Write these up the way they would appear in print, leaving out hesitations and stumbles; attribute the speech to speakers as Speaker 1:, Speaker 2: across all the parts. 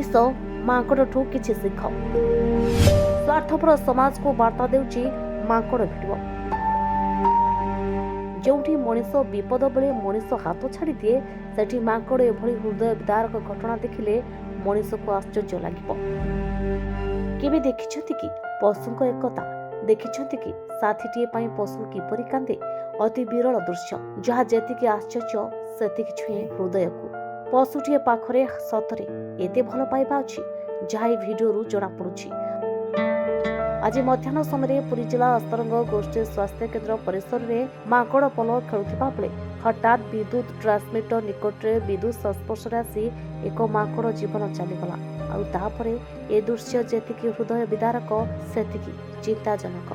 Speaker 1: ମଣିଷ ମାଙ୍କଡଠୁ କିଛି ଶିଖ। ସ୍ୱାର୍ଥପର ସମାଜକୁ ବାର୍ତ୍ତା ଦେଉଛି ମାଙ୍କଡ ଭିଡିଓ। ଯେଉଁଠି ମଣିଷ ବିପଦ ବେଳେ ମଣିଷ ହାତ ଛାଡ଼ି ଦିଏ, ସେଠି ମାଙ୍କଡ ଏଭଳି ହୃଦୟ ବିଦାରକ ଘଟଣା ଦେଖିଲେ ମଣିଷକୁ ଆଶ୍ଚର୍ଯ୍ୟ ଲାଗିବ। କେବେ ଦେଖିଛନ୍ତି କି ପଶୁଙ୍କ ଏକତା? ଦେଖିଛନ୍ତି କି ସାଥୀଟିଏ ପାଇଁ ପଶୁ କିପରି କାନ୍ଦେ? ଅତି ବିରଳ ଦୃଶ୍ୟ, ଯାହା ଯେତିକି ଆଶ୍ଚର୍ଯ୍ୟ ସେତିକି ଛୁଏଁ ହୃଦୟକୁ। ପଶୁଟିଏ ପାଖରେ ସତରେ ଏତେ ଭଲ ପାଇବା ଅଛି, ଯାହା ଏହି ଭିଡିଓରୁ ଜଣାପଡୁଛି। ଆଜି ମଧ୍ୟାହ୍ନ ସମୟରେ ପୁରୀ ଜିଲ୍ଲା ଅସ୍ତରଙ୍ଗ ଗୋଷ୍ଠୀ ସ୍ୱାସ୍ଥ୍ୟ କେନ୍ଦ୍ର ପରିସରରେ ମାଙ୍କଡ ପଲ ଖେଳୁଥିବା ବେଳେ ହଠାତ୍ ବିଦ୍ୟୁତ ଟ୍ରାନ୍ସମିଟର ନିକଟରେ ବିଦ୍ୟୁତ ସଂସ୍ପର୍ଶରେ ଆସି ଏକ ମାଙ୍କଡ ଜୀବନ ଚାଲିଗଲା। ଆଉ ତାପରେ ଏ ଦୃଶ୍ୟ ଯେତିକି ହୃଦୟ ବିଦାରକ ସେତିକି ଚିନ୍ତାଜନକ।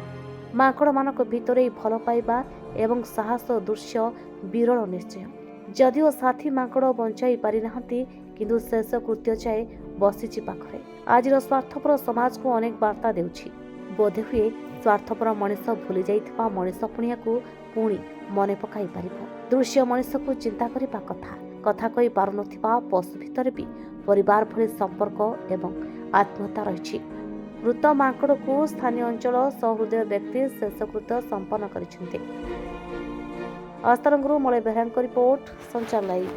Speaker 1: ମାଙ୍କଡମାନଙ୍କ ଭିତରେ ଏହି ଭଲ ପାଇବା ଏବଂ ସାହସ ଦୃଶ୍ୟ ବିରଳ ନିଶ୍ଚୟ। ଯଦିଓ ସାଥୀ ମାଙ୍କଡ ବଞ୍ଚାଇ ପାରିନାହାନ୍ତି, କିନ୍ତୁ ଶେଷ କୃତ୍ୟ ଯାଏ ବସିଛି ପାଖରେ। ଆଜିର ସ୍ୱାର୍ଥପର ସମାଜକୁ ଅନେକ ବାର୍ତ୍ତା ଦେଉଛି। ବୋଧହୁଏ ସ୍ୱାର୍ଥପର ମଣିଷ ଭୁଲି ଯାଇଥିବା ମଣିଷ ପୁଣିଆକୁ ପୁଣି ମନେ ପକାଇ ପାରିବ। ଦୃଶ୍ୟ ମଣିଷକୁ ଚିନ୍ତା କରିବା କଥା କହି ପାରୁନଥିବା ପଶୁ ଭିତରେ ବି ପରିବାର ଭଳି ସମ୍ପର୍କ ଏବଂ ଆତ୍ମୀୟତା ରହିଛି। ମୃତ ମାଙ୍କଡକୁ ସ୍ଥାନୀୟ ଅଞ୍ଚଳ ସହୃଦୟ ବ୍ୟକ୍ତି ଶେଷକୃତ୍ୟ ସମ୍ପନ୍ନ କରିଛନ୍ତି। ଅସ୍ତରଙ୍ଗରୁ ମଳୟ ବେହେରାଙ୍କ ରିପୋର୍ଟ, ସଞ୍ଚାର ଲାଇଭ୍।